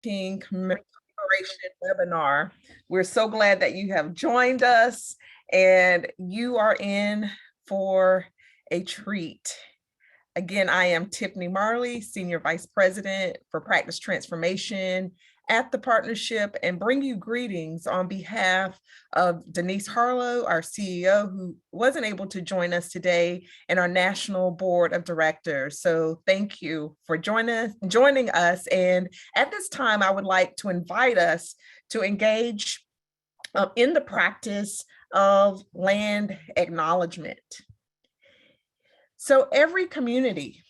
King Commemoration webinar. We're so glad that you have joined us and you are in for a treat. Again, I am Tiffany Marley, Senior Vice President for Practice Transformation at the partnership, and bring you greetings on behalf of Denise Harlow, our CEO, who wasn't able to join us today, and our National Board of Directors. So thank you for joining us. And at this time, I would like to invite us to engage in the practice of land acknowledgement. So every community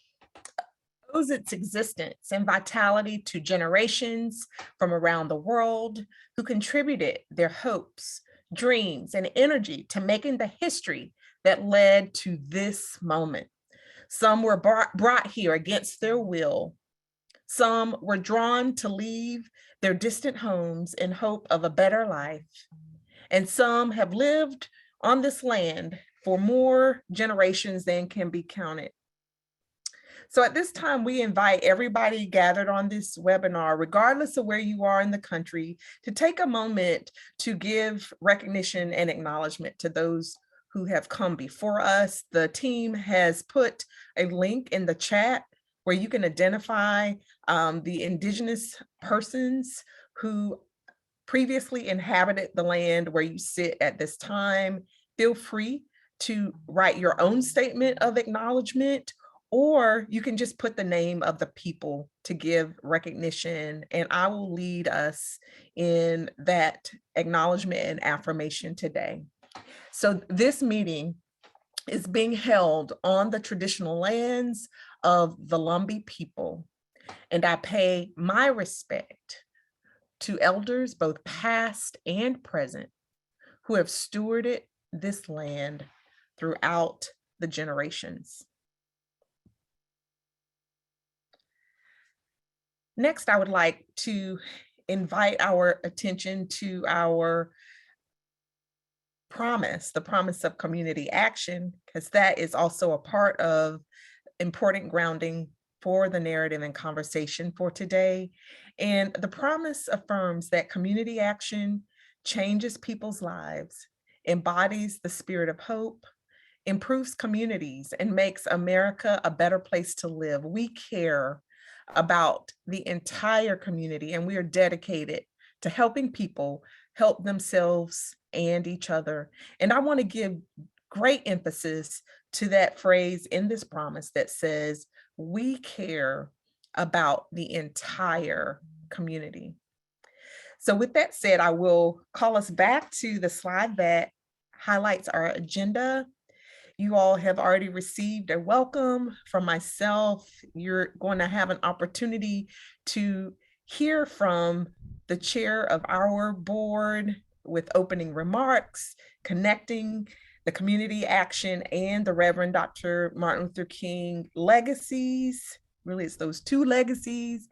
owes its existence and vitality to generations from around the world who contributed their hopes, dreams, and energy to making the history that led to this moment. Some were brought here against their will. Some were drawn to leave their distant homes in hope of a better life. And some have lived on this land for more generations than can be counted. So at this time, we invite everybody gathered on this webinar, regardless of where you are in the country, to take a moment to give recognition and acknowledgement to those who have come before us. The team has put a link in the chat where you can identify the indigenous persons who previously inhabited the land where you sit at this time. Feel free to write your own statement of acknowledgement, or you can just put the name of the people to give recognition, and I will lead us in that acknowledgement and affirmation today. So this meeting is being held on the traditional lands of the Lumbee people, and I pay my respect to elders, both past and present, who have stewarded this land throughout the generations. Next, I would like to invite our attention to our promise, the promise of community action, because that is also a part of important grounding for the narrative and conversation for today. And the promise affirms that community action changes people's lives, embodies the spirit of hope, improves communities, and makes America a better place to live. We care about the entire community, and we are dedicated to helping people help themselves and each other. And I want to give great emphasis to that phrase in this promise that says, we care about the entire community. So with that said, I will call us back to the slide that highlights our agenda. You all have already received a welcome from myself. You're going to have an opportunity to hear from the chair of our board with opening remarks, connecting the community action and the Reverend Dr. Martin Luther King legacies. Really, it's those two legacies.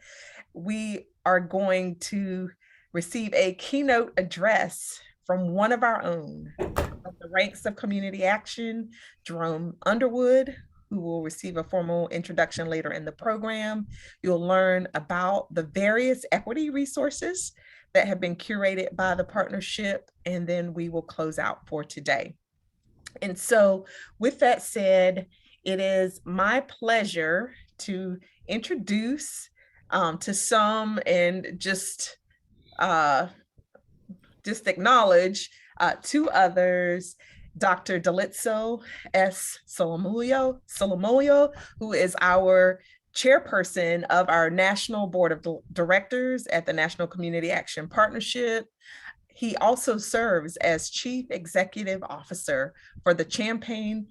We are going to receive a keynote address from one of our own, of the ranks of community action, Jerome Underwood, who will receive a formal introduction later in the program. You'll learn about the various equity resources that have been curated by the partnership, and then we will close out for today. And so with that said, it is my pleasure to introduce to some and just acknowledge to others, Dr. Dalitso S. Solomoyo, who is our chairperson of our National Board of Directors at the National Community Action Partnership. He also serves as Chief Executive Officer for the Champaign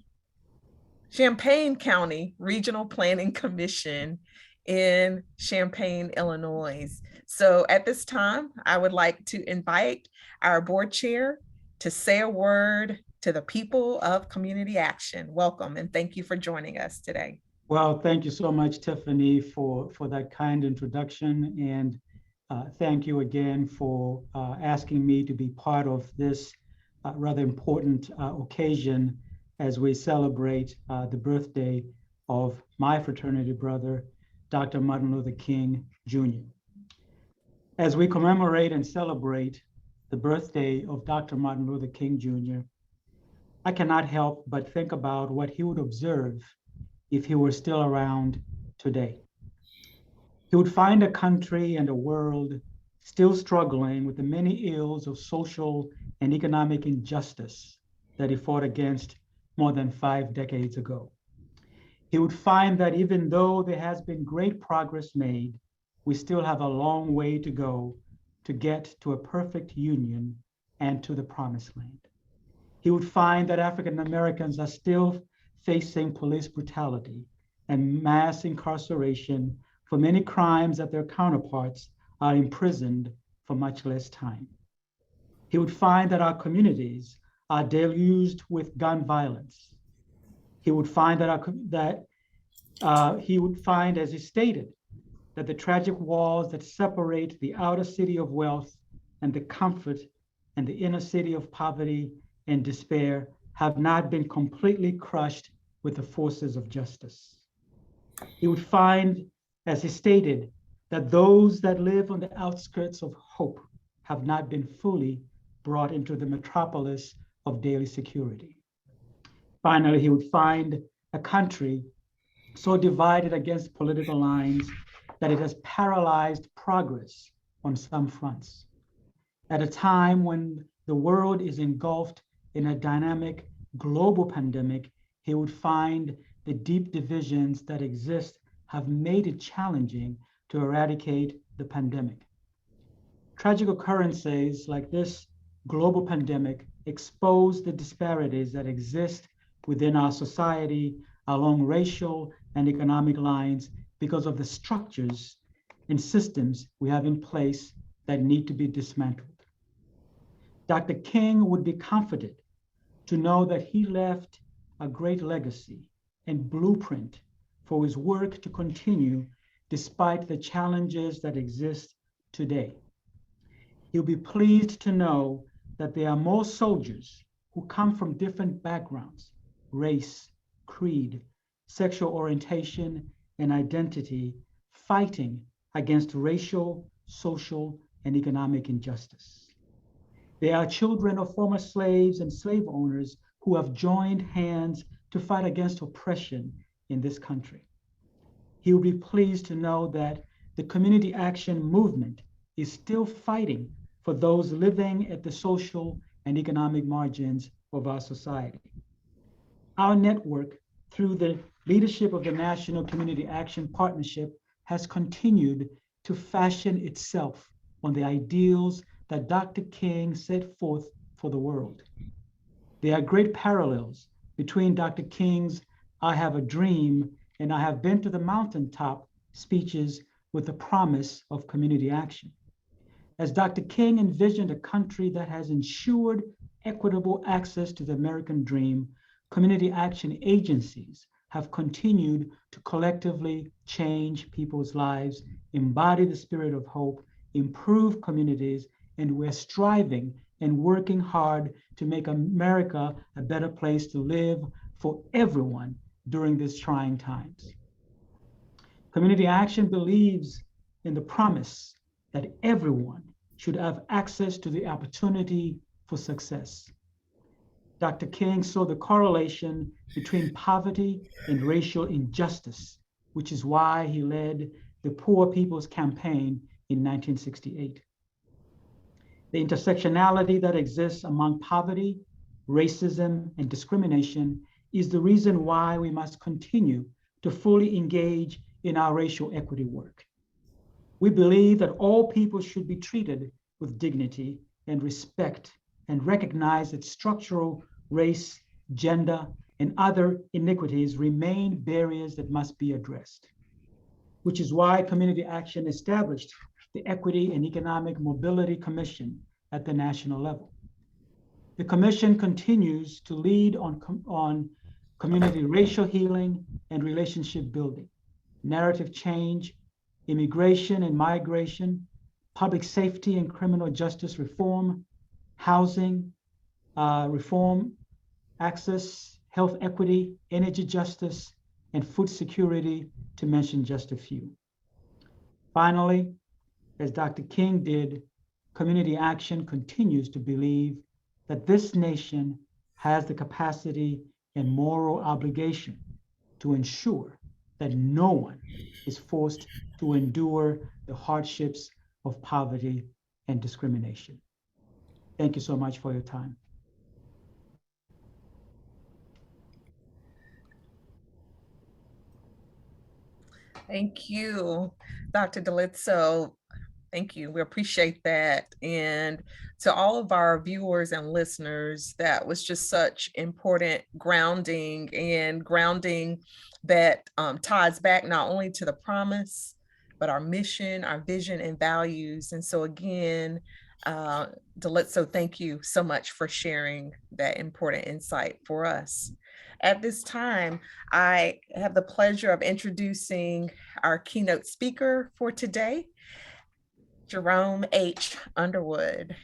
County Regional Planning Commission in Champaign, Illinois. So at this time, I would like to invite our board chair to say a word to the people of community action. Welcome, and thank you for joining us today. Well, thank you so much, Tiffany, for that kind introduction. And thank you again for asking me to be part of this rather important occasion as we celebrate the birthday of my fraternity brother, Dr. Martin Luther King, Jr. As we commemorate and celebrate the birthday of Dr. Martin Luther King Jr., I cannot help but think about what he would observe if he were still around today. He would find a country and a world still struggling with the many ills of social and economic injustice that he fought against more than 5 decades ago. He would find that even though there has been great progress made, we still have a long way to go to get to a perfect union and to the promised land. He would find that African Americans are still facing police brutality and mass incarceration for many crimes that their counterparts are imprisoned for much less time. He would find that our communities are deluged with gun violence. He would find as he stated, that the tragic walls that separate the outer city of wealth and the comfort and the inner city of poverty and despair have not been completely crushed with the forces of justice. He would find, as he stated, that those that live on the outskirts of hope have not been fully brought into the metropolis of daily security. Finally, he would find a country so divided against political lines that it has paralyzed progress on some fronts. At a time when the world is engulfed in a dynamic global pandemic, he would find the deep divisions that exist have made it challenging to eradicate the pandemic. Tragic occurrences like this global pandemic expose the disparities that exist within our society along racial and economic lines because of the structures and systems we have in place that need to be dismantled. Dr. King would be comforted to know that he left a great legacy and blueprint for his work to continue despite the challenges that exist today. He'll be pleased to know that there are more soldiers who come from different backgrounds, race, creed, sexual orientation, and identity, fighting against racial, social, and economic injustice. There are children of former slaves and slave owners who have joined hands to fight against oppression in this country. He will be pleased to know that the community action movement is still fighting for those living at the social and economic margins of our society. Our network, through the leadership of the National Community Action Partnership, has continued to fashion itself on the ideals that Dr. King set forth for the world. There are great parallels between Dr. King's "I have a dream" and "I have been to the mountaintop" speeches with the promise of community action. As Dr. King envisioned a country that has ensured equitable access to the American dream, community action agencies have continued to collectively change people's lives, embody the spirit of hope, improve communities, and we're striving and working hard to make America a better place to live for everyone during these trying times. Community action believes in the promise that everyone should have access to the opportunity for success. Dr. King saw the correlation between poverty and racial injustice, which is why he led the Poor People's Campaign in 1968. The intersectionality that exists among poverty, racism, and discrimination is the reason why we must continue to fully engage in our racial equity work. We believe that all people should be treated with dignity and respect and recognize that structural race, gender, and other iniquities remain barriers that must be addressed, which is why Community Action established the Equity and Economic Mobility Commission at the national level. The commission continues to lead on community racial healing and relationship building, narrative change, immigration and migration, public safety and criminal justice reform, housing reform, access, health equity, energy justice, and food security, to mention just a few. Finally, as Dr. King did, Community Action continues to believe that this nation has the capacity and moral obligation to ensure that no one is forced to endure the hardships of poverty and discrimination. Thank you so much for your time. Thank you, Dr. Delitso. Thank you. We appreciate that. And to all of our viewers and listeners, that was just such important grounding that ties back not only to the promise, but our mission, our vision, and values. And so again, Delitso, thank you so much for sharing that important insight for us. At this time, I have the pleasure of introducing our keynote speaker for today, Jerome H. Underwood.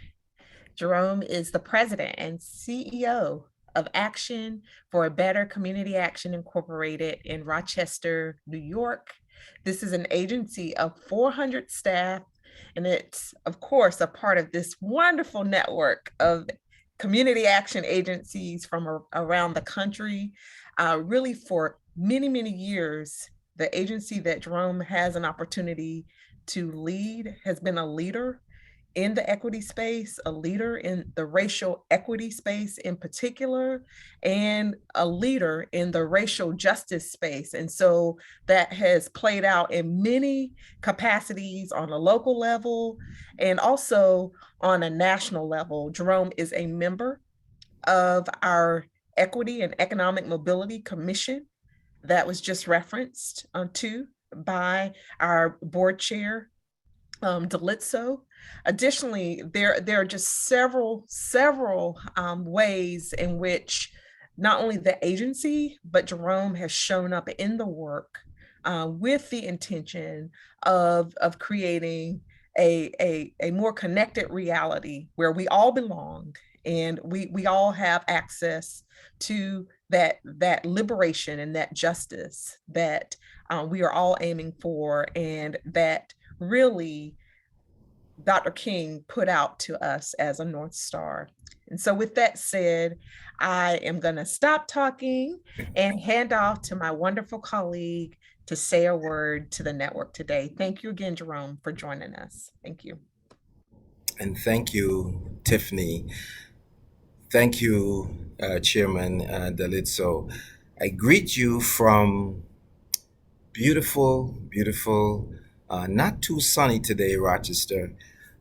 Jerome is the president and CEO of Action for a Better Community Action Incorporated in Rochester, New York. This is an agency of 400 staff, and it's, of course, a part of this wonderful network of community action agencies from around the country. Really, for many, many years, the agency that Jerome has an opportunity to lead has been a leader in the equity space, a leader in the racial equity space in particular, and a leader in the racial justice space. And so that has played out in many capacities on a local level and also on a national level. Jerome is a member of our Equity and Economic Mobility Commission that was just referenced to by our board chair, Delitso. Additionally, there are just several ways in which not only the agency, but Jerome has shown up in the work with the intention of creating a more connected reality where we all belong and we all have access to that liberation and that justice that we are all aiming for, and that really Dr. King put out to us as a North Star. And so with that said, I am going to stop talking and hand off to my wonderful colleague to say a word to the network today. Thank you again, Jerome, for joining us. Thank you. And thank you, Tiffany. Thank you, Chairman Delitso. I greet you from beautiful, not too sunny today, Rochester,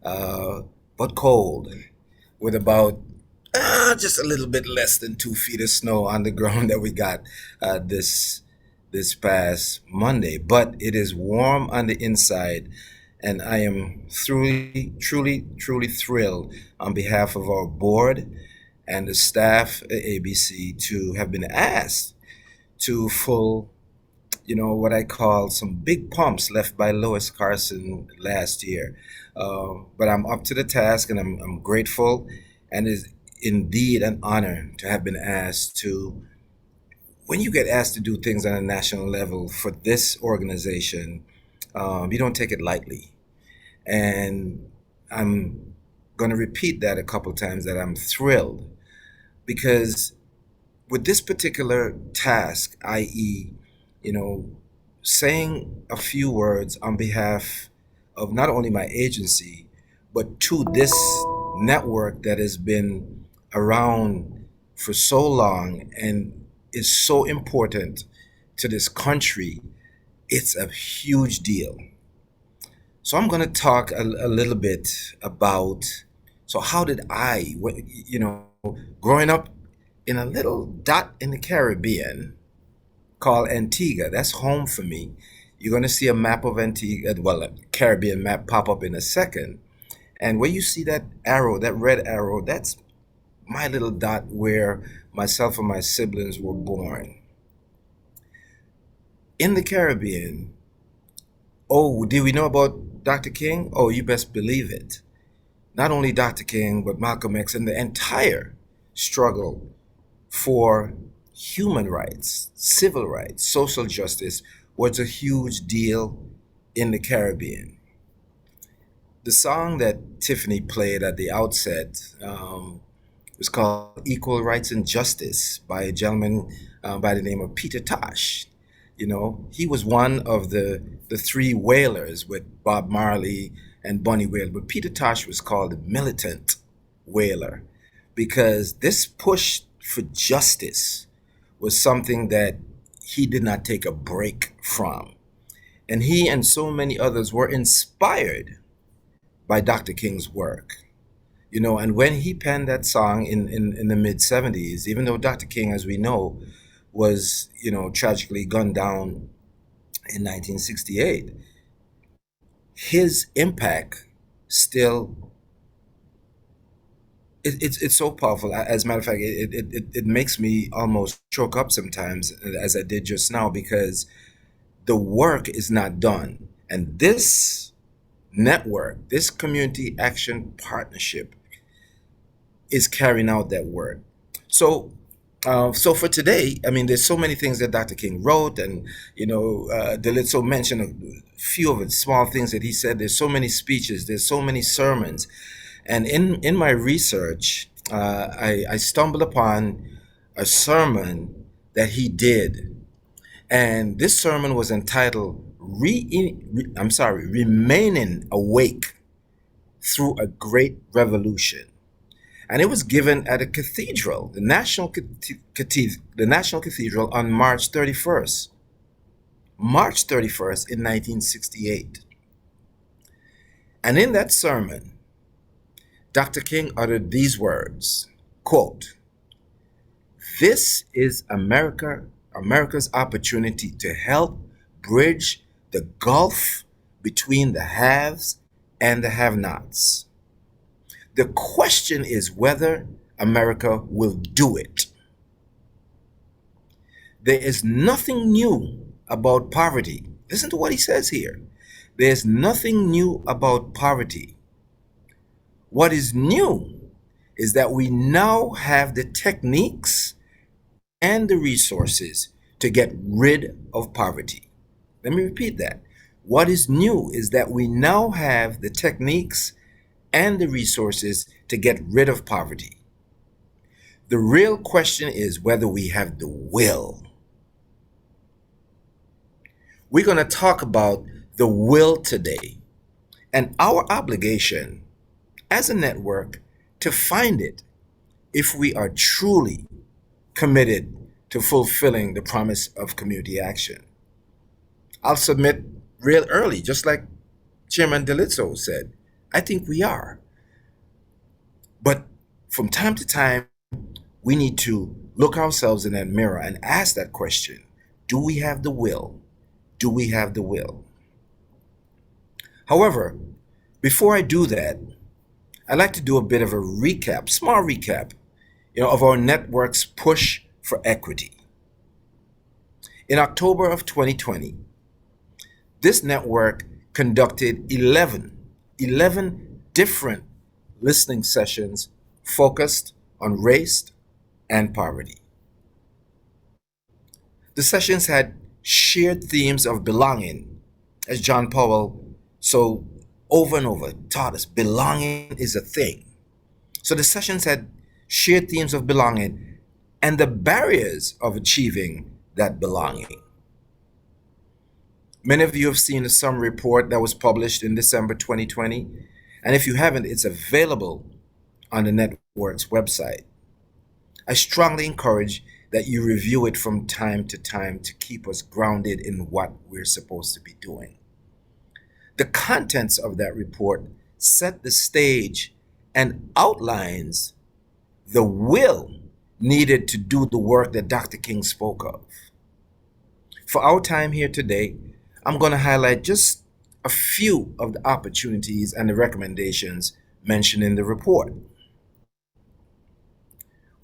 but cold, with about just a little bit less than 2 feet of snow on the ground that we got this past Monday. But it is warm on the inside, and I am truly thrilled on behalf of our board and the staff at ABC to have been asked to fill what I call some big pumps left by Lois Carson last year. But I'm up to the task, and I'm grateful, and it's indeed an honor to have been asked to. When you get asked to do things on a national level for this organization, you don't take it lightly. And I'm going to repeat that a couple times, that I'm thrilled, because with this particular task, i.e., saying a few words on behalf of not only my agency, but to this network that has been around for so long and is so important to this country, it's a huge deal. So I'm going to talk a little bit about, so how did I, growing up in a little dot in the Caribbean called Antigua. That's home for me. You're going to see a map of Antigua, well, a Caribbean map pop up in a second. And where you see that arrow, that red arrow, that's my little dot where myself and my siblings were born. In the Caribbean, oh, did we know about Dr. King? Oh, you best believe it. Not only Dr. King, but Malcolm X and the entire struggle for human rights, civil rights, social justice was a huge deal in the Caribbean. The song that Tiffany played at the outset was called Equal Rights and Justice by a gentleman by the name of Peter Tosh. You know, he was one of the three Wailers with Bob Marley and Bunny Wailer, but Peter Tosh was called the militant Wailer because this push for justice was something that he did not take a break from. And he and so many others were inspired by Dr. King's work. You know, and when he penned that song in the mid 70s, even though Dr. King, as we know, was, you know, tragically gunned down in 1968, his impact still, it's so powerful. As a matter of fact, it makes me almost choke up sometimes, as I did just now, because the work is not done. And this network, this community action partnership is carrying out that work. So for today, I mean, there's so many things that Dr. King wrote, and you know, Delitso mentioned a few of the small things that he said. There's so many speeches, there's so many sermons, and in my research, I stumbled upon a sermon that he did, and this sermon was entitled "Remaining Awake Through a Great Revolution." And it was given at a cathedral, the National Cathedral, on March 31st in 1968. And in that sermon, Dr. King uttered these words, quote, "This is America's opportunity to help bridge the gulf between the haves and the have-nots. The question is whether America will do it. There is nothing new about poverty." Listen to what he says here. There's nothing new about poverty. What is new is that we now have the techniques and the resources to get rid of poverty. Let me repeat that. What is new is that we now have the techniques and the resources to get rid of poverty. The real question is whether we have the will. We're going to talk about the will today and our obligation as a network to find it if we are truly committed to fulfilling the promise of community action. I'll submit real early, just like Chairman Delitso said, I think we are. But from time to time, we need to look ourselves in that mirror and ask that question. Do we have the will? Do we have the will? However, before I do that, I'd like to do a bit of a recap, small recap, of our network's push for equity. In October of 2020, this network conducted 11 different listening sessions focused on race and poverty. The sessions had shared themes of belonging, as John Powell so over and over taught us, belonging is a thing. So the sessions had shared themes of belonging and the barriers of achieving that belonging. Many of you have seen the summary report that was published in December 2020. And if you haven't, it's available on the network's website. I strongly encourage that you review it from time to time to keep us grounded in what we're supposed to be doing. The contents of that report set the stage and outlines the will needed to do the work that Dr. King spoke of. For our time here today, I'm going to highlight just a few of the opportunities and the recommendations mentioned in the report.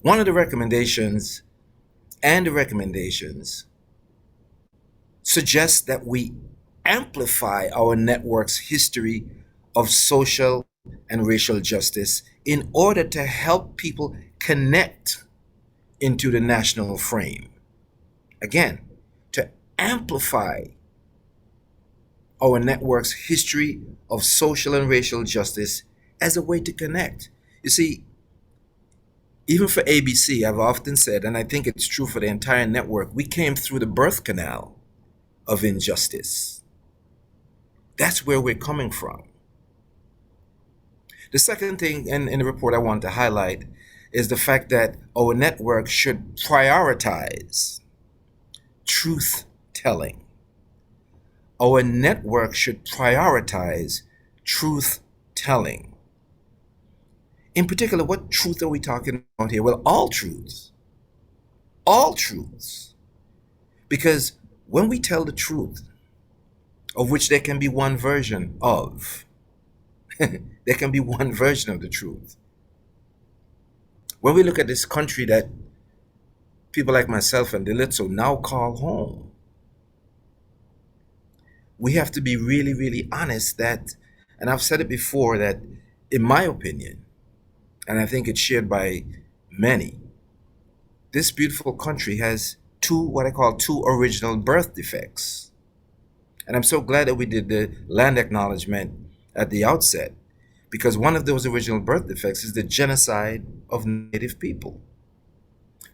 One of the recommendations suggests that we amplify our network's history of social and racial justice in order to help people connect into the national frame. Again, to amplify our network's history of social and racial justice as a way to connect. You see, even for ABC, I've often said, and I think it's true for the entire network, we came through the birth canal of injustice. That's where we're coming from. The second thing in the report I want to highlight is the fact that our network should prioritize truth telling. Our network should prioritize truth telling. In particular, what truth are we talking about here? Well, all truths. All truths. Because when we tell the truth, of which there can be one version of, there can be one version of the truth. When we look at this country that people like myself and Delitso now call home, we have to be really, really honest that, and I've said it before, that in my opinion, and I think it's shared by many, this beautiful country has what I call two original birth defects. And I'm so glad that we did the land acknowledgement at the outset, because one of those original birth defects is the genocide of Native people.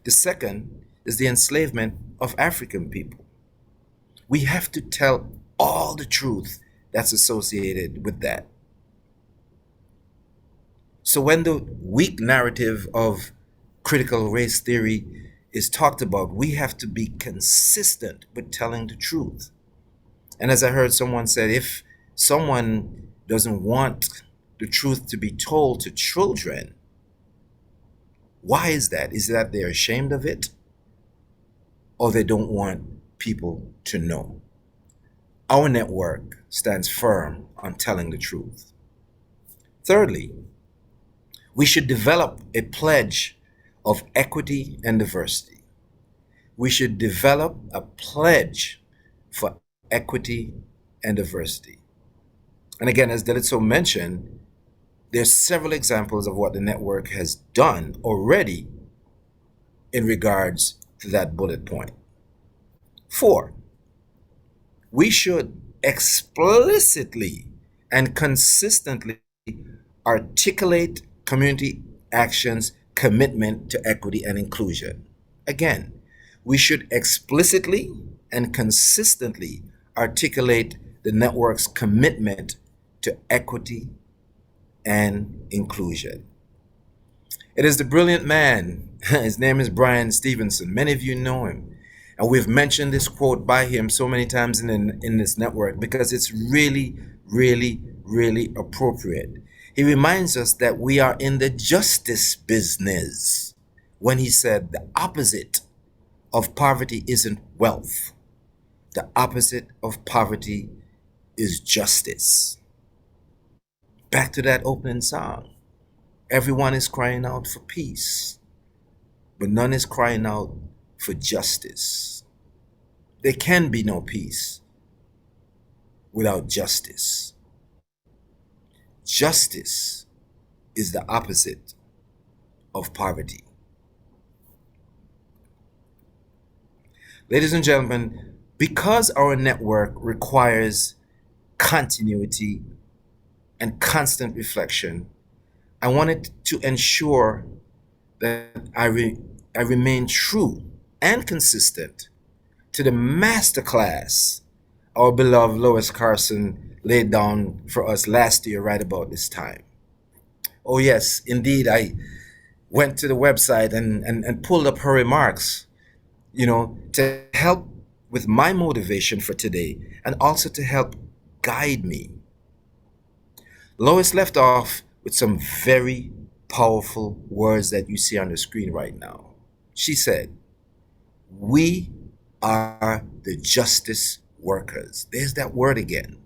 The second is the enslavement of African people. We have to tell all the truth that's associated with that. So when the weak narrative of critical race theory is talked about, we have to be consistent with telling the truth. And as I heard someone say, if someone doesn't want the truth to be told to children, why is that? Is it that they're ashamed of it? Or they don't want people to know? Our network stands firm on telling the truth. Thirdly, we should develop a pledge of equity and diversity. We should develop a pledge for equity and diversity. And again, as Delitso mentioned, there's several examples of what the network has done already in regards to that bullet point. 4, we should explicitly and consistently articulate community action's commitment to equity and inclusion. Again, we should explicitly and consistently articulate the network's commitment to equity and inclusion. It is the brilliant man, his name is Brian Stevenson. Many of you know him. And we've mentioned this quote by him so many times in this network because it's really, really, really appropriate. He reminds us that we are in the justice business when he said the opposite of poverty isn't wealth. The opposite of poverty is justice. Back to that opening song. Everyone is crying out for peace, but none is crying out for justice. There can be no peace without justice. Justice is the opposite of poverty. Ladies and gentlemen, because our network requires continuity and constant reflection, I wanted to ensure that I remain true and consistent to the masterclass our beloved Lois Carson laid down for us last year right about this time. Oh yes, indeed, I went to the website and pulled up her remarks, to help with my motivation for today and also to help guide me. Lois left off with some very powerful words that you see on the screen right now. She said, "We are the justice workers." There's that word again.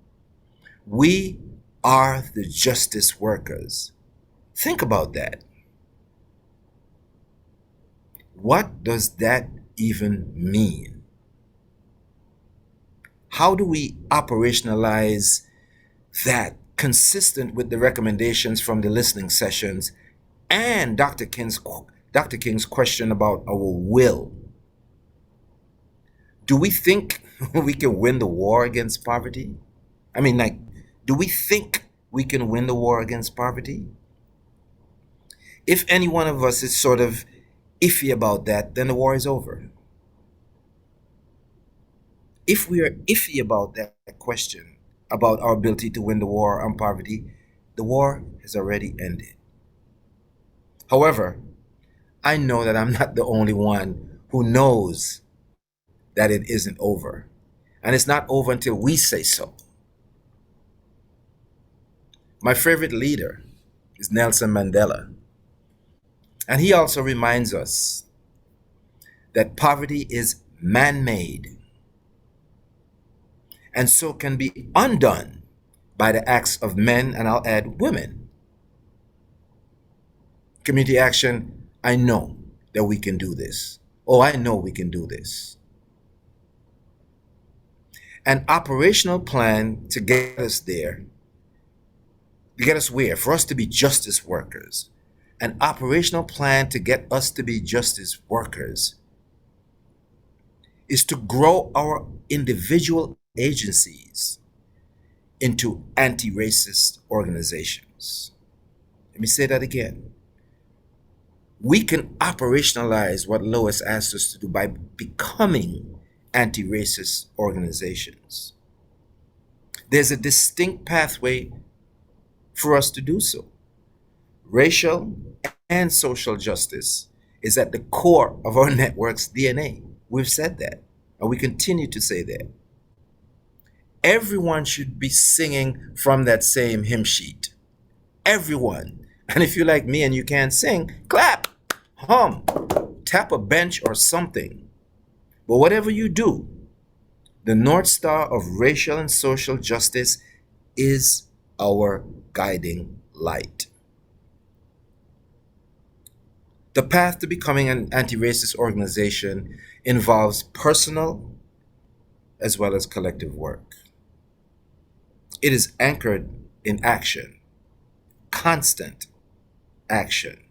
We are the justice workers. Think about that. What does that even mean? How do we operationalize that consistent with the recommendations from the listening sessions and Dr. King's question about our will? Do we think we can win the war against poverty? I mean, like, do we think we can win the war against poverty? If any one of us is sort of iffy about that, then the war is over. If we are iffy about that question, about our ability to win the war on poverty, the war has already ended. However, I know that I'm not the only one who knows that it isn't over. And it's not over until we say so. My favorite leader is Nelson Mandela. And he also reminds us that poverty is man-made and so can be undone by the acts of men, and I'll add women. Community action, I know that we can do this. Oh, I know we can do this. An operational plan to get us there, to get us where? For us to be justice workers. An operational plan to get us to be justice workers is to grow our individual agencies into anti-racist organizations. Let me say that again. We can operationalize what Lois asked us to do by becoming anti-racist organizations. There's a distinct pathway for us to do so. Racial and social justice is at the core of our network's DNA. We've said that, and we continue to say that. Everyone should be singing from that same hymn sheet. Everyone. And if you're like me and you can't sing, clap, hum, tap a bench or something. But whatever you do, the North Star of racial and social justice is our guiding light. The path to becoming an anti-racist organization involves personal as well as collective work. It is anchored in action, constant action.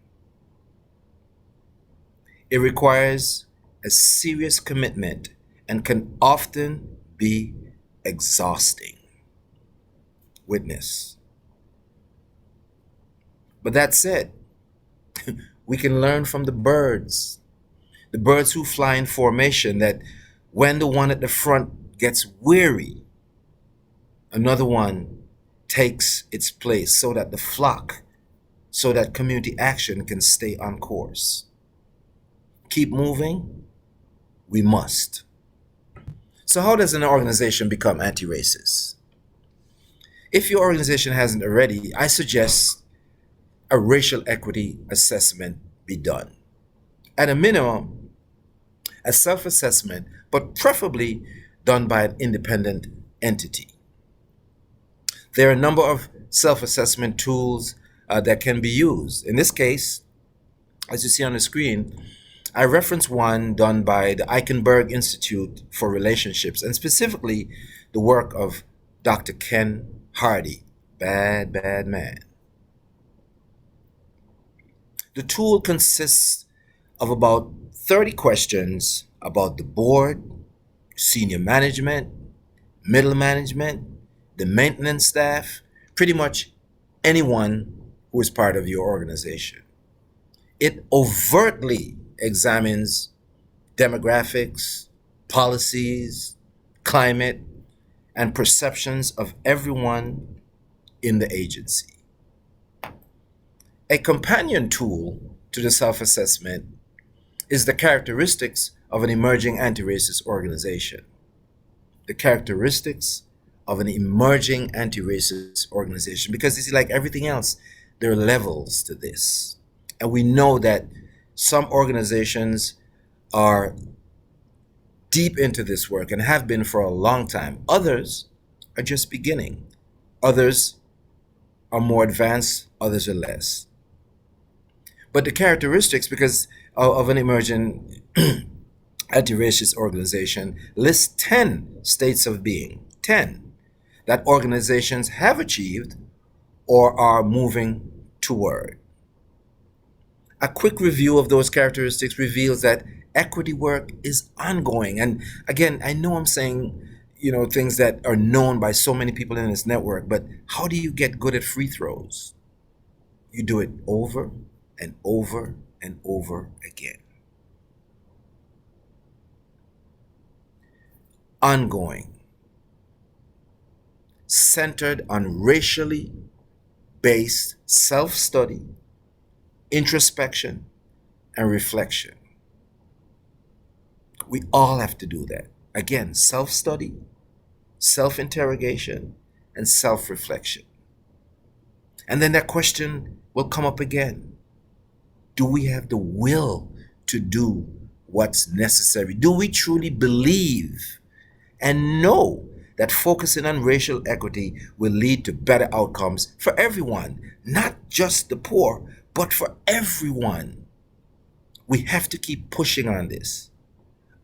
It requires a serious commitment and can often be exhausting. Witness. But that said, we can learn from the birds who fly in formation, that when the one at the front gets weary, another one takes its place so that the flock, so that community action can stay on course. Keep moving, we must. So how does an organization become anti-racist? If your organization hasn't already, I suggest a racial equity assessment be done. At a minimum, a self-assessment, but preferably done by an independent entity. There are a number of self-assessment tools that can be used. In this case, as you see on the screen, I reference one done by the Eichenberg Institute for Relationships, and specifically the work of Dr. Ken Hardy. Bad man. The tool consists of about 30 questions about the board, senior management, middle management, the maintenance staff, pretty much anyone who is part of your organization. It overtly examines demographics, policies, climate, and perceptions of everyone in the agency. A companion tool to the self-assessment is the characteristics of an emerging anti-racist organization. The characteristics of an emerging anti-racist organization, because you see, like everything else, there are levels to this. And we know that some organizations are deep into this work and have been for a long time. Others are just beginning. Others are more advanced, others are less. But the characteristics, because of an emerging anti-racist organization, lists 10 states of being, 10, that organizations have achieved or are moving toward. A quick review of those characteristics reveals that equity work is ongoing. And again, I know I'm saying, things that are known by so many people in this network. But how do you get good at free throws? You do it over and over and over again. Ongoing, centered on racially based self-study, introspection, and reflection. We all have to do that. Again, self-study, self-interrogation, and self-reflection. And then that question will come up again. Do we have the will to do what's necessary? Do we truly believe and know that focusing on racial equity will lead to better outcomes for everyone, not just the poor, but for everyone? We have to keep pushing on this.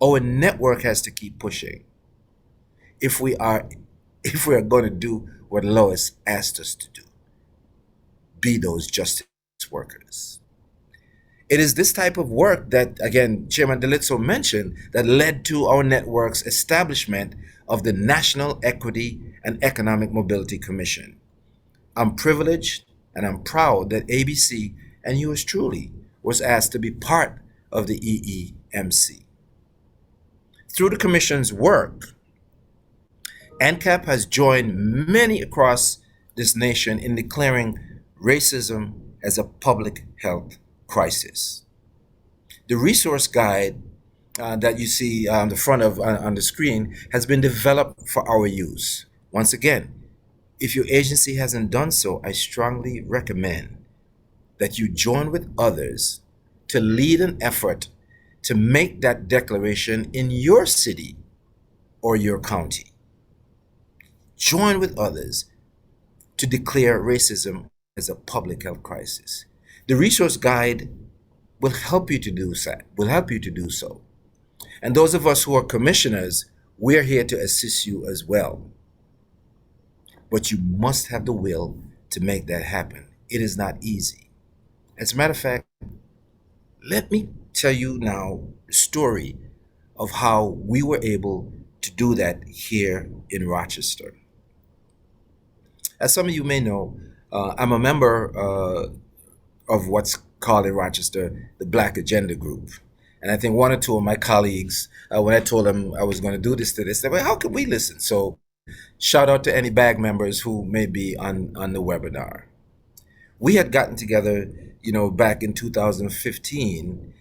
Our network has to keep pushing if we are going to do what Lois asked us to do, be those justice workers. It is this type of work that, again, Chairman DeLitzo mentioned, that led to our network's establishment of the National Equity and Economic Mobility Commission. I'm privileged and I'm proud that ABC and yours truly was asked to be part of the EEMC. Through the Commission's work, ANCAP has joined many across this nation in declaring racism as a public health crisis. The resource guide that you see on the front of on the screen has been developed for our use. Once again, if your agency hasn't done so, I strongly recommend that you join with others to lead an effort to make that declaration in your city or your county. Join with others to declare racism as a public health crisis. The resource guide will help you to do so. And those of us who are commissioners, we're here to assist you as well. But you must have the will to make that happen. It is not easy. As a matter of fact, let me tell you now the story of how we were able to do that here in Rochester. As some of you may know, I'm a member of what's called in Rochester the Black Agenda Group. And I think one or two of my colleagues, when I told them I was going to do this, they said, well, how can we listen? So shout out to any BAG members who may be on the webinar. We had gotten together, back in 2015,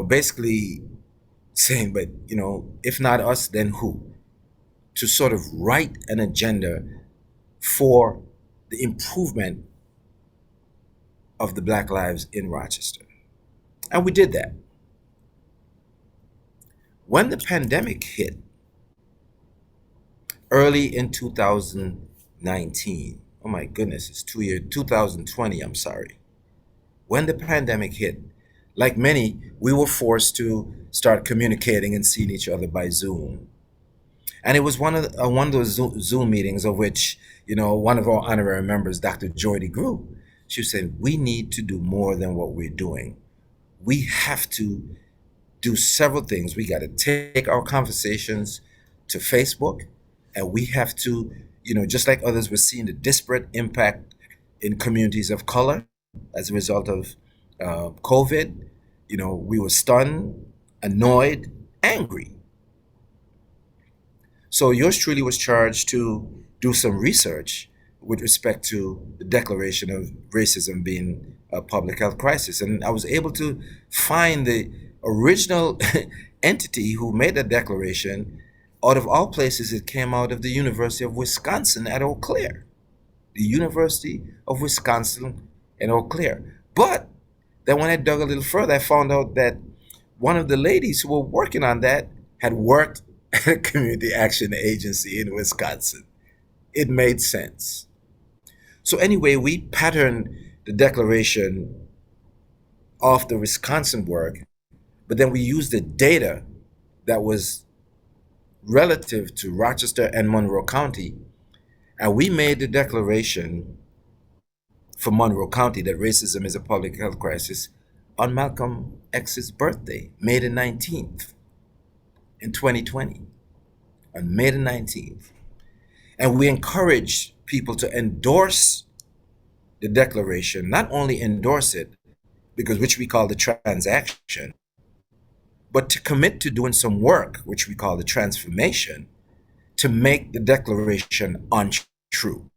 basically saying, but, if not us, then who? To sort of write an agenda for the improvement of the Black lives in Rochester. And we did that. When the pandemic hit early in 2019, oh my goodness, it's 2020, I'm sorry. When the pandemic hit, like many, we were forced to start communicating and seeing each other by Zoom. And it was one of those Zoom meetings of which, one of our honorary members, Dr. Jordy Grew, she was saying, we need to do more than what we're doing. We have to do several things. We got to take our conversations to Facebook, and we have to, just like others were seeing the disparate impact in communities of color as a result of COVID. We were stunned, annoyed, angry. So yours truly was charged to do some research with respect to the declaration of racism being a public health crisis. And I was able to find the original entity who made the declaration. Out of all places, it came out of the University of Wisconsin at Eau Claire. The University of Wisconsin in Eau Claire. But then when I dug a little further, I found out that one of the ladies who were working on that had worked at a community action agency in Wisconsin. It made sense. So anyway, we patterned the declaration off the Wisconsin work, but then we used the data that was relative to Rochester and Monroe County, and we made the declaration for Monroe County that racism is a public health crisis on Malcolm X's birthday, May the 19th in 2020. on May the 19th. And we encourage people to endorse the declaration, not only endorse it, because which we call the transaction, but to commit to doing some work, which we call the transformation, to make the declaration untrue.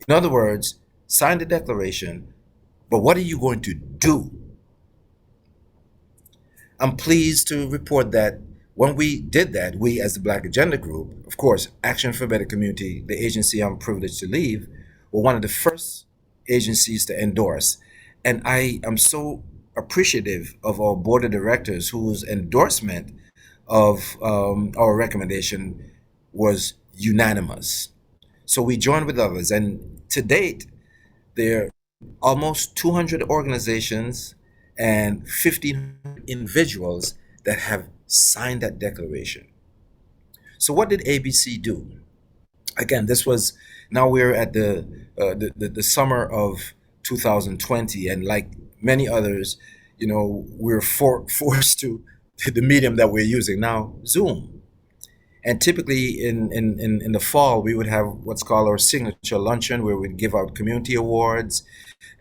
In other words, sign the declaration, but what are you going to do? I'm pleased to report that when we did that, we as the Black Agenda Group, of course, Action for a Better Community, the agency I'm privileged to lead, were one of the first agencies to endorse. And I am so appreciative of our board of directors whose endorsement of our recommendation was unanimous. So we joined with others, and to date, there are almost 200 organizations and 1,500 individuals that have signed that declaration. So what did ABC do? Again, this was, now we're at the summer of 2020, and like many others, we're forced to the medium that we're using now, Zoom. And typically in the fall, we would have what's called our signature luncheon, where we'd give out community awards,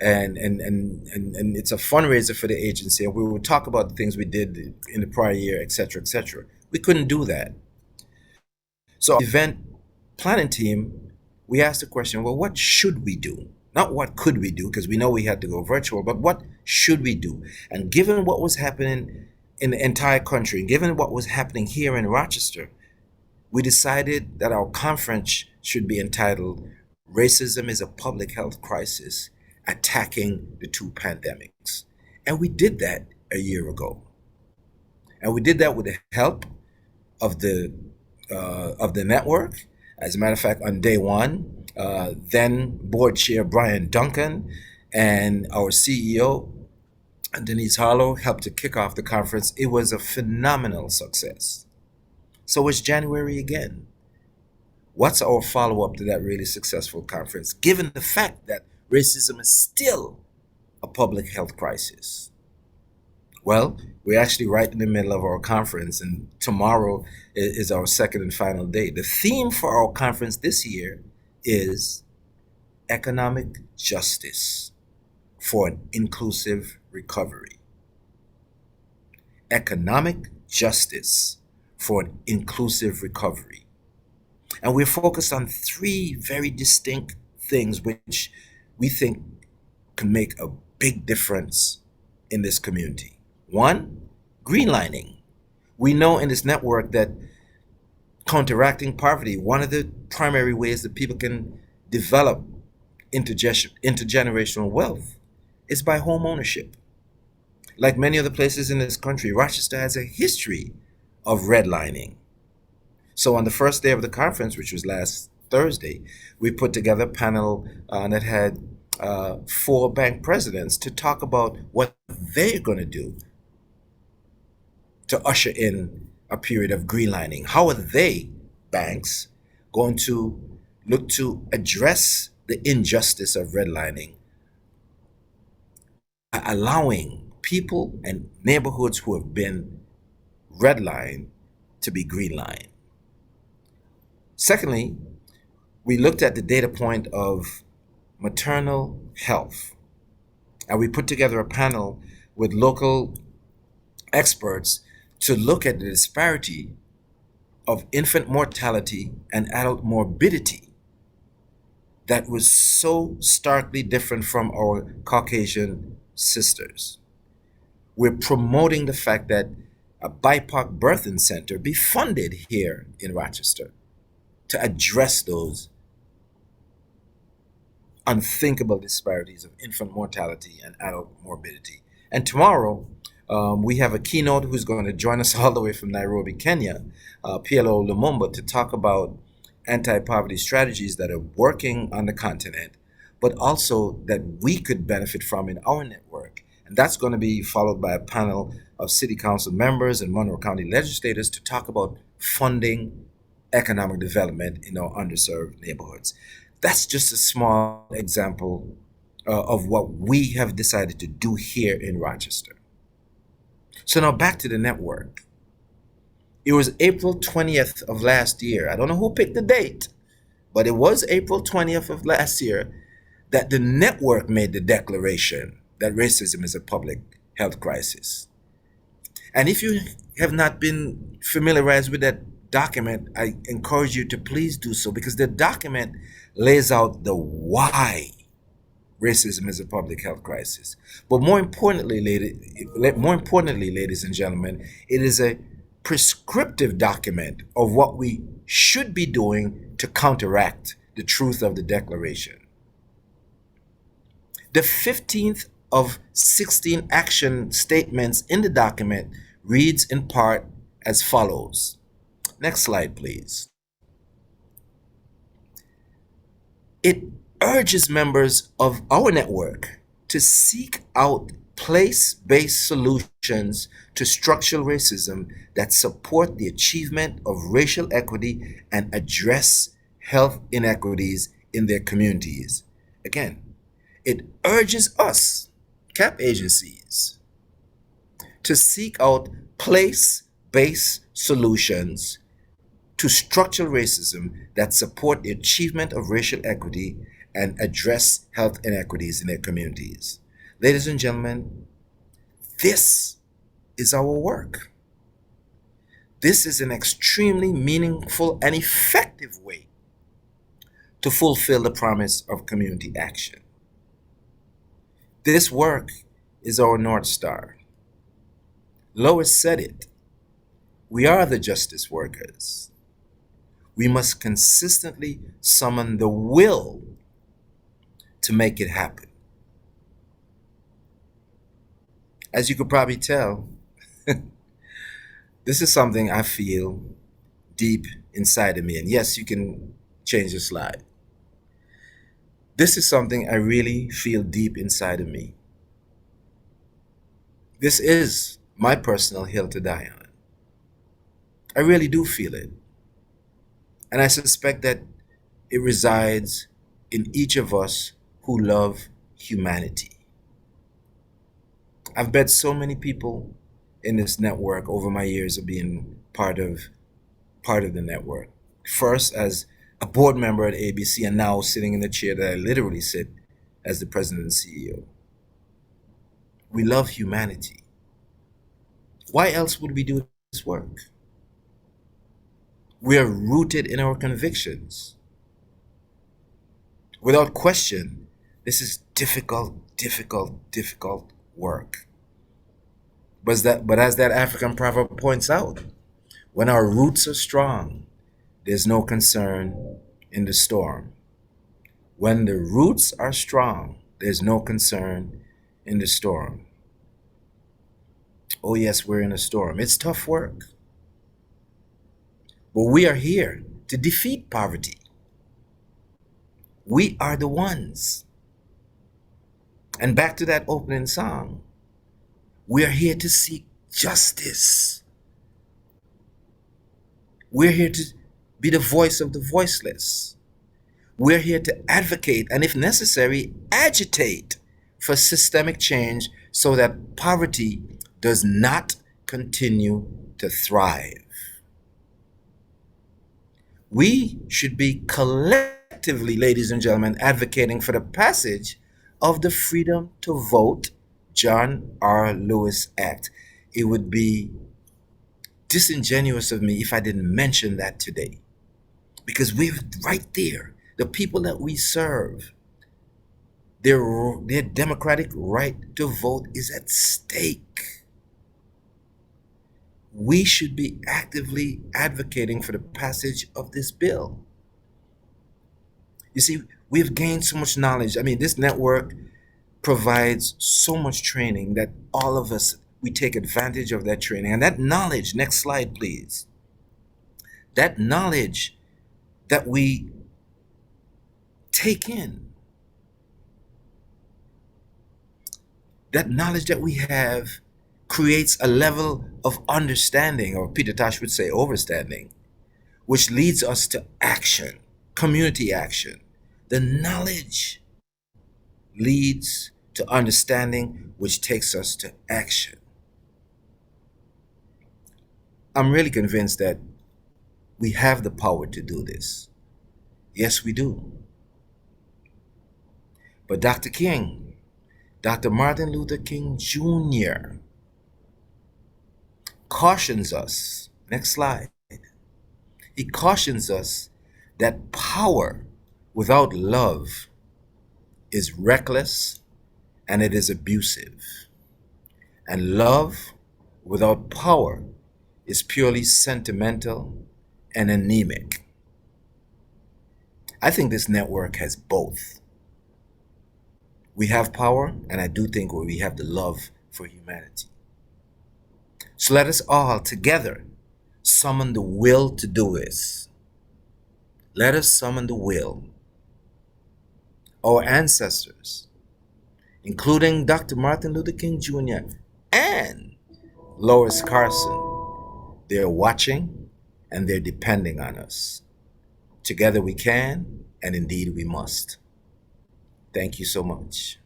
and it's a fundraiser for the agency, and we would talk about the things we did in the prior year, et cetera, et cetera. We couldn't do that. So our event planning team, we asked the question, well, what should we do? Not what could we do, because we know we had to go virtual, but what should we do? And given what was happening in the entire country, and given what was happening here in Rochester, we decided that our conference should be entitled Racism is a Public Health Crisis, Attacking the Two Pandemics. And we did that a year ago. And we did that with the help of the network. As a matter of fact, on day one, then board chair Brian Duncan and our CEO, Denise Harlow, helped to kick off the conference. It was a phenomenal success. So it's January again. What's our follow-up to that really successful conference, given the fact that racism is still a public health crisis? Well, we're actually right in the middle of our conference, and tomorrow is our second and final day. The theme for our conference this year is economic justice for an inclusive recovery. Economic justice for an inclusive recovery. And we're focused on three very distinct things which we think can make a big difference in this community. One, greenlining. We know in this network that counteracting poverty, one of the primary ways that people can develop intergenerational wealth is by home ownership. Like many other places in this country, Rochester has a history of redlining. So on the first day of the conference, which was last Thursday, we put together a panel that had 4 bank presidents to talk about what they're going to do to usher in a period of greenlining. How are they, banks, going to look to address the injustice of redlining, allowing people and neighborhoods who have been redlined to be greenlined? Secondly, we looked at the data point of maternal health, and we put together a panel with local experts to look at the disparity of infant mortality and adult morbidity that was so starkly different from our Caucasian sisters. We're promoting the fact that a BIPOC birthing center be funded here in Rochester to address those unthinkable disparities of infant mortality and adult morbidity. And tomorrow, we have a keynote who's going to join us all the way from Nairobi, Kenya, PLO Lumumba, to talk about anti-poverty strategies that are working on the continent, but also that we could benefit from in our network. And that's going to be followed by a panel of city council members and Monroe County legislators to talk about funding economic development in our underserved neighborhoods. That's just a small example of what we have decided to do here in Rochester. So now back to the network. It was April 20th of last year. I don't know who picked the date, but it was April 20th of last year that the network made the declaration that racism is a public health crisis. And if you have not been familiarized with that document, I encourage you to please do so, because the document lays out the why racism is a public health crisis. But more importantly, ladies and gentlemen, it is a prescriptive document of what we should be doing to counteract the truth of the declaration. The 15th of 16 action statements in the document reads in part as follows. Next slide, please. It urges members of our network to seek out place-based solutions to structural racism that support the achievement of racial equity and address health inequities in their communities. Again, it urges us, CAP agencies, to seek out place-based solutions to structural racism that support the achievement of racial equity and address health inequities in their communities. Ladies and gentlemen, this is our work. This is an extremely meaningful and effective way to fulfill the promise of community action. This work is our North Star. Lois said it. We are the justice workers. We must consistently summon the will to make it happen. As you could probably tell, this is something I feel deep inside of me. And yes, you can change the slide. This is something I really feel deep inside of me. This is my personal hill to die on. I really do feel it. And I suspect that it resides in each of us who love humanity. I've met so many people in this network over my years of being part of the network. First as a board member at ABC, and now sitting in the chair that I literally sit as the president and CEO. We love humanity. Why else would we do this work? We are rooted in our convictions. Without question, this is difficult work. But as that African proverb points out, when our roots are strong, there's no concern in the storm. When the roots are strong, there's no concern in the storm. Oh yes, we're in a storm. It's tough work. But we are here to defeat poverty. We are the ones. And back to that opening song, we are here to seek justice. We're here to be the voice of the voiceless. We're here to advocate and, if necessary, agitate for systemic change so that poverty does not continue to thrive. We should be collectively, ladies and gentlemen, advocating for the passage of the Freedom to Vote John R. Lewis Act. It would be disingenuous of me if I didn't mention that today. Because we're right there. The people that we serve, their democratic right to vote is at stake. We should be actively advocating for the passage of this bill. You see, we've gained so much knowledge. I mean, this network provides so much training that all of us, we take advantage of that training. And that knowledge, next slide, please. That knowledge that we take in, that knowledge that we have creates a level of understanding, or Peter Tosh would say overstanding, which leads us to action, community action. The knowledge leads to understanding, which takes us to action. I'm really convinced that we have the power to do this. Yes, we do. But Dr. Martin Luther King Jr. cautions us. Next slide. He cautions us that power without love is reckless and it is abusive. And love without power is purely sentimental and anemic. I think this network has both. We have power, and I do think we have the love for humanity. So let us all together summon the will to do this. Let us summon the will. Our ancestors, including Dr. Martin Luther King Jr. and Lois Carson, they're watching and they're depending on us. Together we can, and indeed we must. Thank you so much.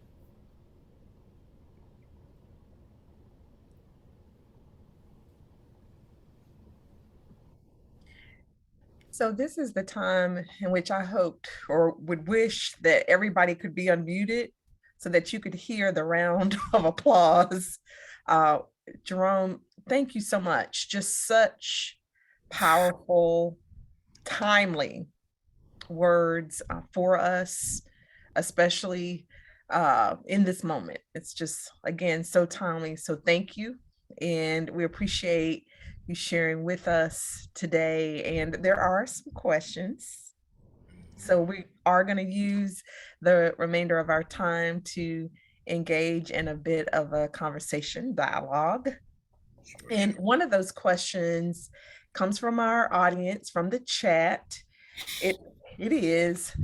So this is the time in which I hoped or would wish that everybody could be unmuted so that you could hear the round of applause. Uh, Jerome, thank you so much. Just such powerful, timely words for us, especially in this moment. It's just, again, so timely. So thank you. And we appreciate you sharing with us today. And there are some questions. So we are going to use the remainder of our time to engage in a bit of a conversation dialogue. And one of those questions comes from our audience, from the chat. It is.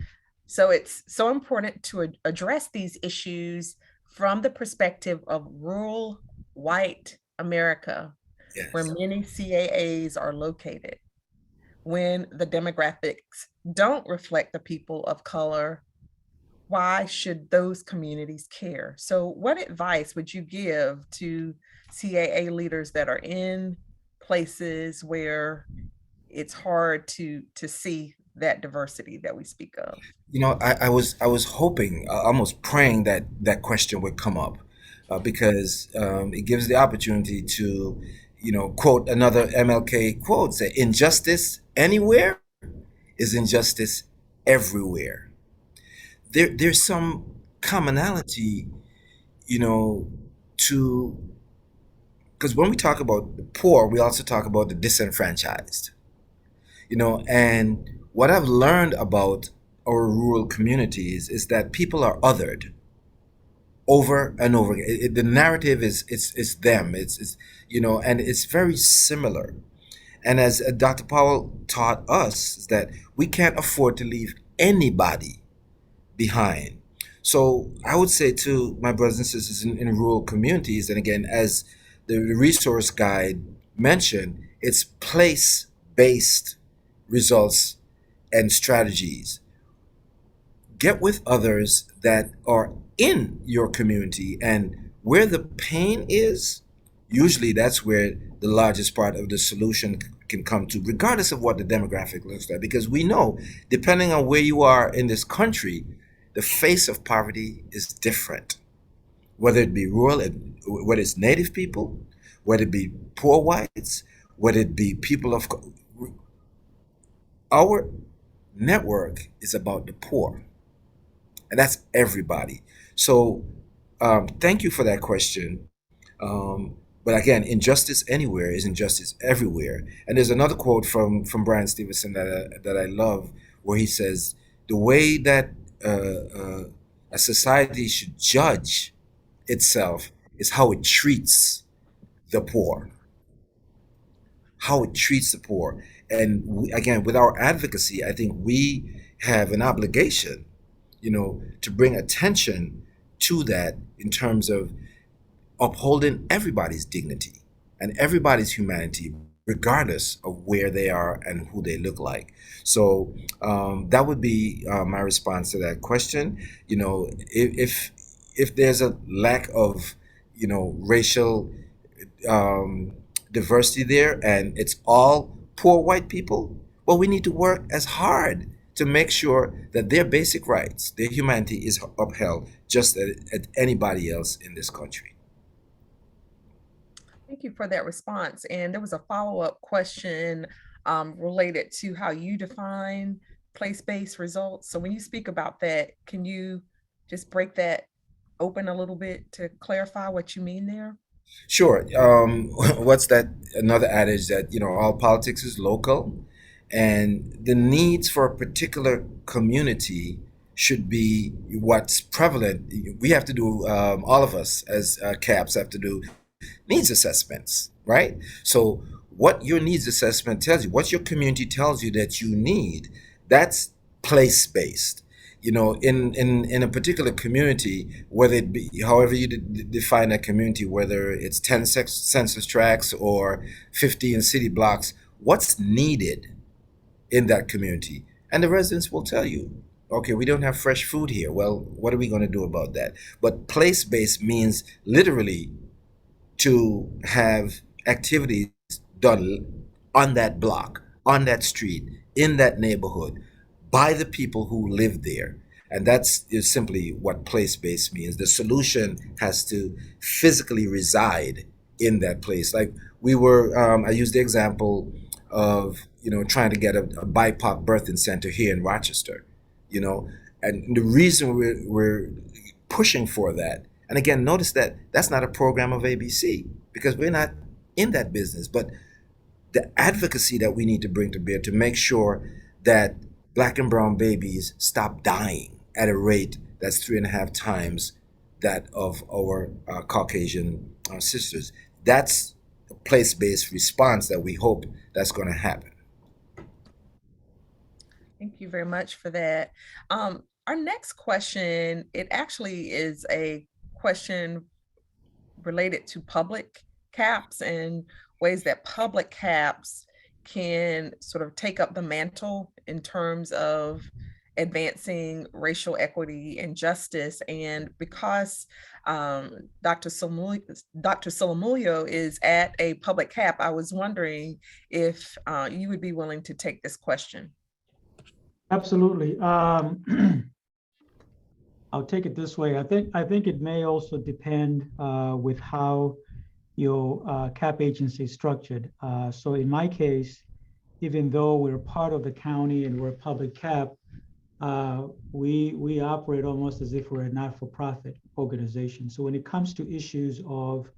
So it's so important to address these issues from the perspective of rural white America, Yes. where many CAAs are located. When the demographics don't reflect the people of color, why should those communities care? So what advice would you give to CAA leaders that are in places where it's hard to see that diversity that we speak of? You know, I was hoping, almost praying that that question would come up, because it gives the opportunity to, quote another MLK quote: "Say injustice anywhere is injustice everywhere." There's some commonality, to because when we talk about the poor, we also talk about the disenfranchised. And what I've learned about our rural communities is that people are othered over and over again. The narrative is it's them. And it's very similar. And as Dr. Powell taught us, is that we can't afford to leave anybody behind. So I would say to my brothers and sisters in rural communities, and again, as the resource guide mentioned, it's place-based results and strategies. Get with others that are in your community, and where the pain is, usually that's where the largest part of the solution can come to, regardless of what the demographic looks like. Because we know, depending on where you are in this country, the face of poverty is different. Whether it be rural, whether it's native people, whether it be poor whites, whether it be people of our network is about the poor, and that's everybody. So thank you for that question. But again, injustice anywhere is injustice everywhere. And there's another quote from Brian Stevenson that I love, where he says, the way that a society should judge itself is how it treats the poor. How it treats the poor. And again, with our advocacy, I think we have an obligation, to bring attention to that in terms of upholding everybody's dignity and everybody's humanity, regardless of where they are and who they look like. So that would be my response to that question. If there's a lack of racial diversity there and it's all poor white people, well, we need to work as hard to make sure that their basic rights, their humanity is upheld just as anybody else in this country. Thank you for that response. And there was a follow-up question related to how you define place-based results. So when you speak about that, can you just break that open a little bit to clarify what you mean there? Sure. What's that? Another adage that, all politics is local, and the needs for a particular community should be what's prevalent. We have to do, all of us as CAPS have to do needs assessments, right? So what your needs assessment tells you, what your community tells you that you need, that's place based. In a particular community, whether it be however you define that community, whether it's 10 census tracts or 15 city blocks, what's needed in that community? And the residents will tell you, okay, we don't have fresh food here. Well, what are we going to do about that? But place based means literally to have activities done on that block, on that street, in that neighborhood, by the people who live there. And that's is simply what place-based means. The solution has to physically reside in that place. Like I used the example of, trying to get a BIPOC birthing center here in Rochester, and the reason we're pushing for that. And again, notice that that's not a program of ABC because we're not in that business. But the advocacy that we need to bring to bear to make sure that Black and brown babies stop dying at a rate that's 3.5 times that of our Caucasian sisters. That's a place-based response that we hope that's going to happen. Thank you very much for that. Our next question, it actually is a question related to public CAPS and ways that public CAPS can sort of take up the mantle in terms of advancing racial equity and justice. And because Dr. Solomulio is at a public CAP, I was wondering if you would be willing to take this question. Absolutely. I'll take it this way. I think it may also depend with how your CAP agency is structured. So in my case, even though we're part of the county and we're a public CAP, we operate almost as if we're a not-for-profit organization. So when it comes to issues of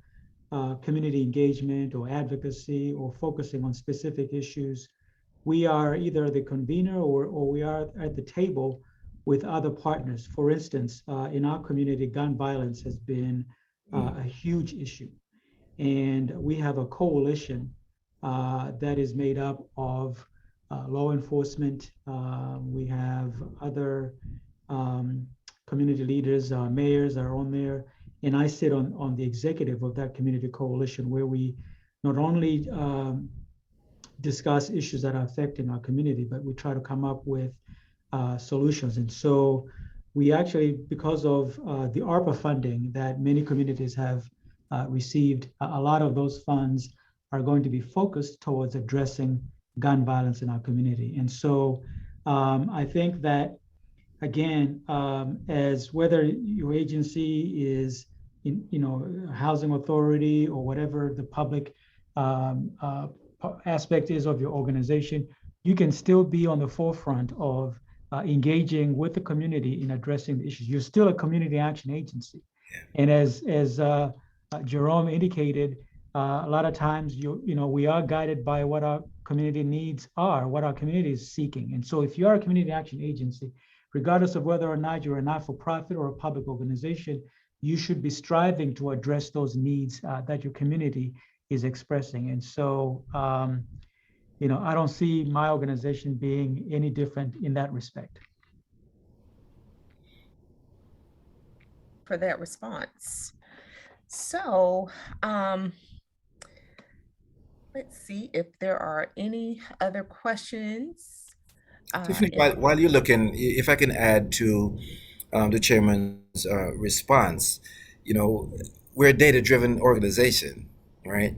community engagement or advocacy or focusing on specific issues, we are either the convener or we are at the table with other partners. For instance, in our community, gun violence has been a huge issue. And we have a coalition that is made up of law enforcement. We have other community leaders, mayors are on there. And I sit on the executive of that community coalition where we not only discuss issues that are affecting our community, but we try to come up with solutions. And so we actually, because of the ARPA funding that many communities have received, a lot of those funds are going to be focused towards addressing gun violence in our community. And so I think that, again, as whether your agency is housing authority or whatever the public aspect is of your organization, you can still be on the forefront of engaging with the community in addressing the issues. You're still a community action agency. And as Jerome indicated, a lot of times we are guided by what our community needs are, what our community is seeking. And so if you are a community action agency, regardless of whether or not you're a not-for-profit or a public organization, you should be striving to address those needs that your community is expressing. And so, I don't see my organization being any different in that respect. For that response. So, let's see if there are any other questions. Tiffany, while you're looking, if I can add to the chairman's response, we're a data-driven organization, right?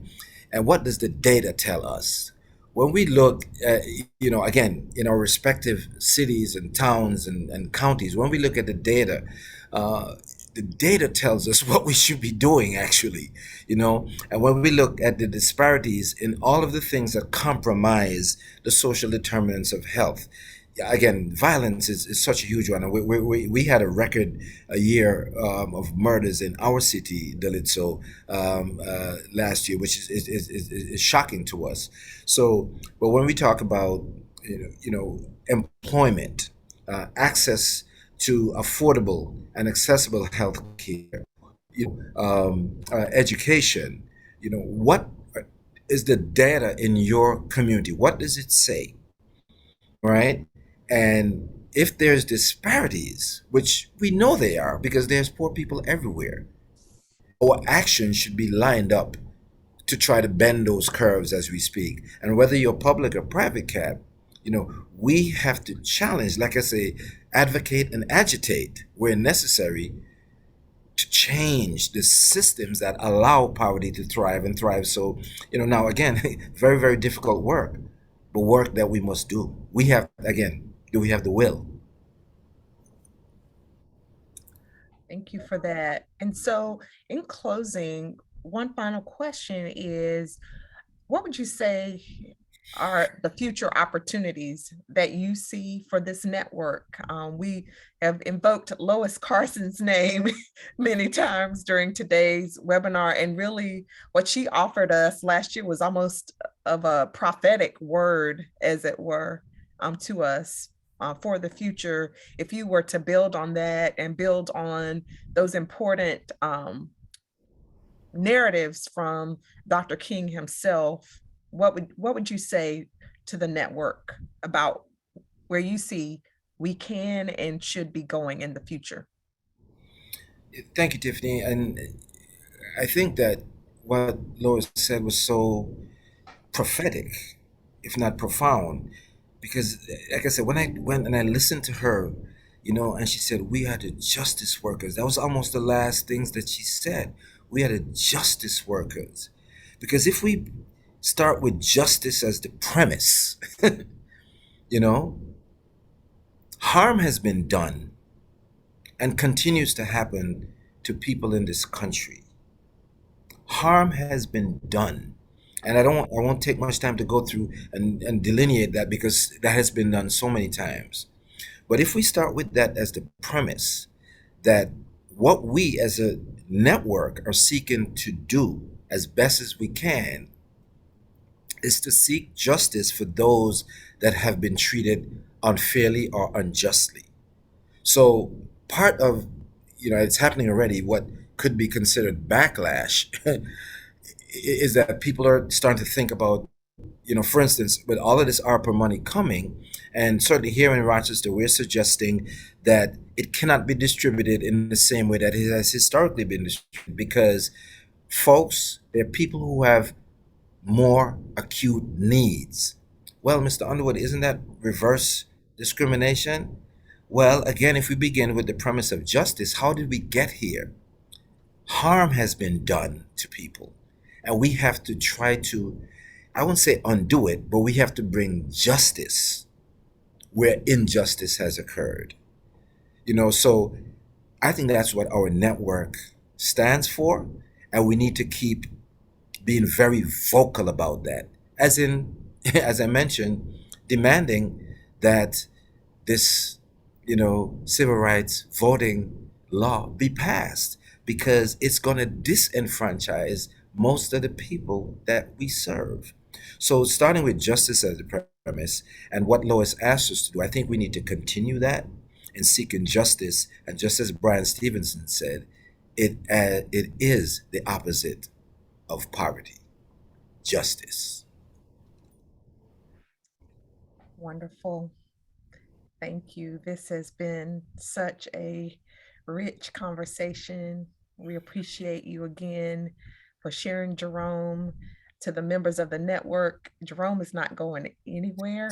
And what does the data tell us? When we look at, again, in our respective cities and towns and counties, when we look at uh, the data tells us what we should be doing, actually, and when we look at the disparities in all of the things that compromise the social determinants of health, yeah, again, violence is such a huge one. And we had a record a year of murders in our city, Dalitso, last year, which is shocking to us. So, but when we talk about employment, access to affordable and accessible health care, education, what is the data in your community? What does it say, right? And if there's disparities, which we know they are because there's poor people everywhere, our action should be lined up to try to bend those curves as we speak. And whether you're public or private cap, we have to challenge, like I say, advocate and agitate where necessary to change the systems that allow poverty to thrive and thrive. So, now again, very, very difficult work, but work that we must do. We have, again, do we have the will? Thank you for that. And so, in closing, one final question is, what would you say are the future opportunities that you see for this network? We have invoked Lois Carson's name many times during today's webinar, and really what she offered us last year was almost of a prophetic word, as it were, to us. For the future, if you were to build on that and build on those important narratives from Dr. King himself, what would you say to the network about where you see we can and should be going in the future? Thank you, Tiffany. And I think that what Lois said was so prophetic, if not profound, because, like I said, when I went and I listened to her, and she said, we are the justice workers. That was almost the last things that she said. We are the justice workers. Because if we start with justice as the premise, you know, harm has been done and continues to happen to people in this country. Harm has been done. And I won't take much time to go through and delineate that because that has been done so many times. But if we start with that as the premise, that what we as a network are seeking to do as best as we can is to seek justice for those that have been treated unfairly or unjustly. So part of, it's happening already, what could be considered backlash is that people are starting to think about, for instance, with all of this ARPA money coming, and certainly here in Rochester, we're suggesting that it cannot be distributed in the same way that it has historically been distributed because, folks, there are people who have more acute needs. Well, Mr. Underwood, isn't that reverse discrimination? Well, again, if we begin with the premise of justice, how did we get here? Harm has been done to people, and we have to try to, I won't say undo it, but we have to bring justice where injustice has occurred. So I think that's what our network stands for, and we need to keep being very vocal about that. As in, as I mentioned, demanding that this, civil rights voting law be passed because it's going to disenfranchise most of the people that we serve. So starting with justice as the premise and what Lois asked us to do, I think we need to continue that in seeking justice. And just as Brian Stevenson said, it is the opposite of poverty, justice. Wonderful. Thank you. This has been such a rich conversation. We appreciate you again for sharing, Jerome. To the members of the network, Jerome is not going anywhere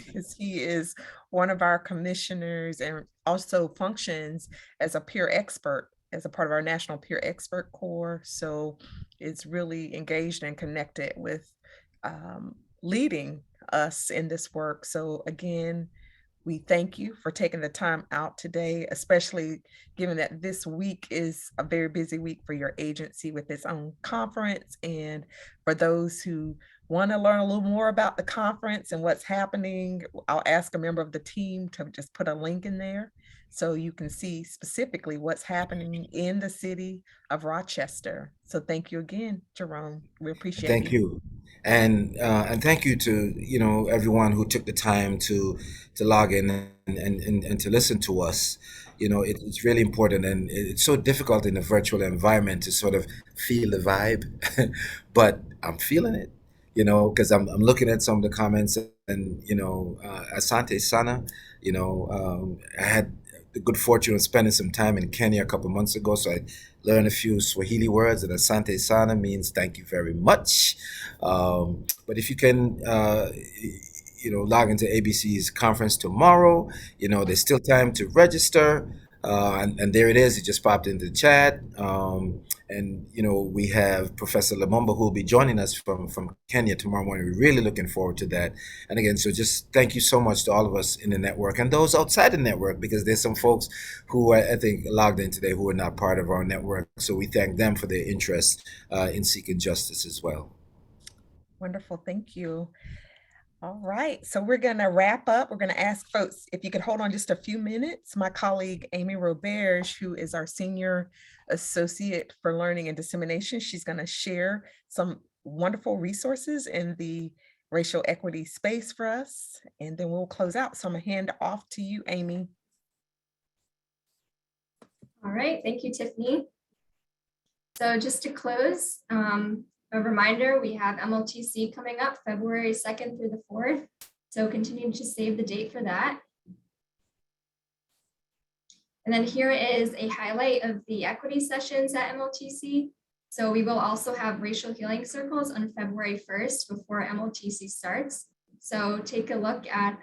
because he is one of our commissioners and also functions as a peer expert as a part of our National Peer Expert Corps. So it's really engaged and connected with leading us in this work. So again, we thank you for taking the time out today, especially given that this week is a very busy week for your agency with its own conference. And for those who want to learn a little more about the conference and what's happening, I'll ask a member of the team to just put a link in there so you can see specifically what's happening in the city of Rochester. So thank you again, Jerome. We appreciate Thank you. you, and thank you to everyone who took the time to log in and to listen to us. It's really important, and it's so difficult in a virtual environment to sort of feel the vibe, but I'm feeling it. Because I'm looking at some of the comments, and Asante Sana. I had the good fortune of spending some time in Kenya a couple months ago, so I learned a few Swahili words, and Asante Sana means thank you very much. But if you can, log into ABC's conference tomorrow, there's still time to register. And there it is. It just popped into the chat. And we have Professor Lumumba who will be joining us from Kenya tomorrow morning. We're really looking forward to that. And again, so just thank you so much to all of us in the network and those outside the network, because there's some folks who I think logged in today who are not part of our network. So we thank them for their interest in seeking justice as well. Wonderful. Thank you. All right, so we're going to wrap up. We're going to ask folks if you could hold on just a few minutes. My colleague, Amy Roberge, who is our Senior Associate for Learning and Dissemination, she's going to share some wonderful resources in the racial equity space for us, and then we'll close out. So I'm going to hand off to you, Amy. All right, thank you, Tiffany. So just to close, a reminder, we have Mltc coming up February 2nd through the 4th. So continue to save the date for that. And then here is a highlight of the equity sessions at Mltc. So we will also have racial healing circles on February 1st before Mltc starts. So take a look at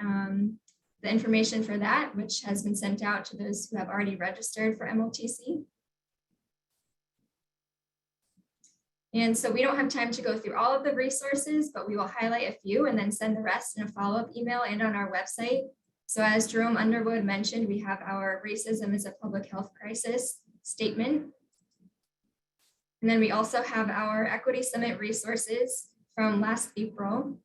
the information for that, which has been sent out to those who have already registered for Mltc. And so we don't have time to go through all of the resources, but we will highlight a few and then send the rest in a follow-up email and on our website. So as Jerome Underwood mentioned, we have our Racism is a Public Health Crisis statement. And then we also have our Equity Summit resources from last April.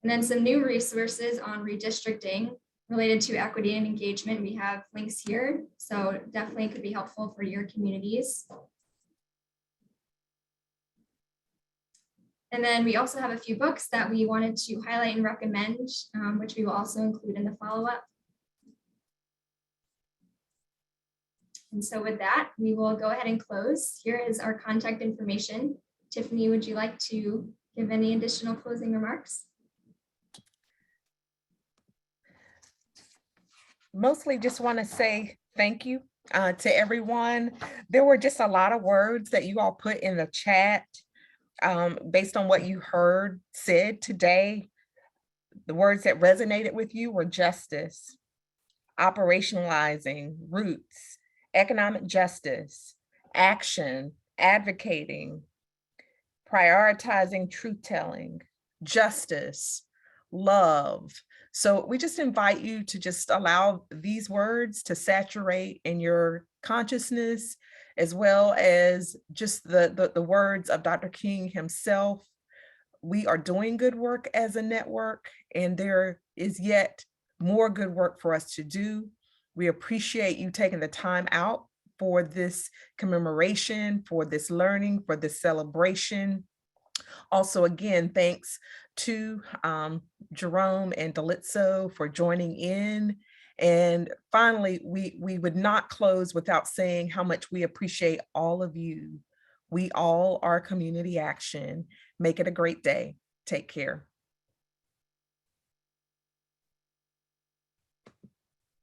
And then some new resources on redistricting related to equity and engagement. We have links here, so definitely could be helpful for your communities. And then we also have a few books that we wanted to highlight and recommend, which we will also include in the follow-up. And so with that, we will go ahead and close. Here is our contact information. Tiffany, would you like to give any additional closing remarks? Mostly just want to say thank you to everyone. There were just a lot of words that you all put in the chat. Based on what you heard said today, the words that resonated with you were justice, operationalizing, roots, economic justice, action, advocating, prioritizing truth-telling, justice, love. So we just invite you to just allow these words to saturate in your consciousness, as well as just the words of Dr. King himself. We are doing good work as a network, and there is yet more good work for us to do. We appreciate you taking the time out for this commemoration, for this learning, for this celebration. Also, again, thanks to Jerome and Delitso for joining in. And finally, we would not close without saying how much we appreciate all of you. We all are community action. Make it a great day. Take care.